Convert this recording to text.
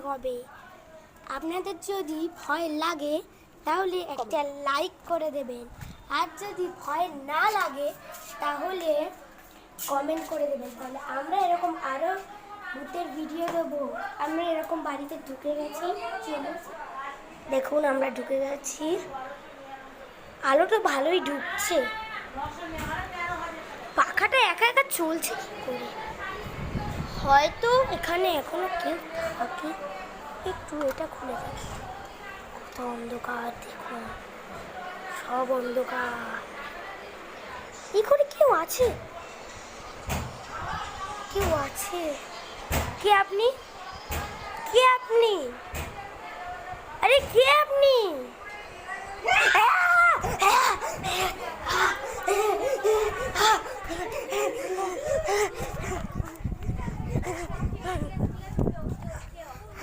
হবে। আপনাদের যদি ভয় লাগে তাহলে একটা লাইক করে দেবেন, আর যদি ভয় না লাগে তাহলে কমেন্ট করে দেবেন। তাহলে আমরা এরকম আরও ভূতের ভিডিও দেবো। আমরা এরকম বাড়িতে ঢুকে গেছি, দেখুন আমরা ঢুকে গেছি, আলোটা ভালোই ঢুকছে, পাখাটা একা একা চলছে কি করে, হয়তো এখানে এখনো কেউ থাকে। একটু এটা খুলে দেখি, কত অন্ধকার দেখুন, সব অন্ধকার। কি করে কেউ আছে, কেউ আছে? কে আপনি?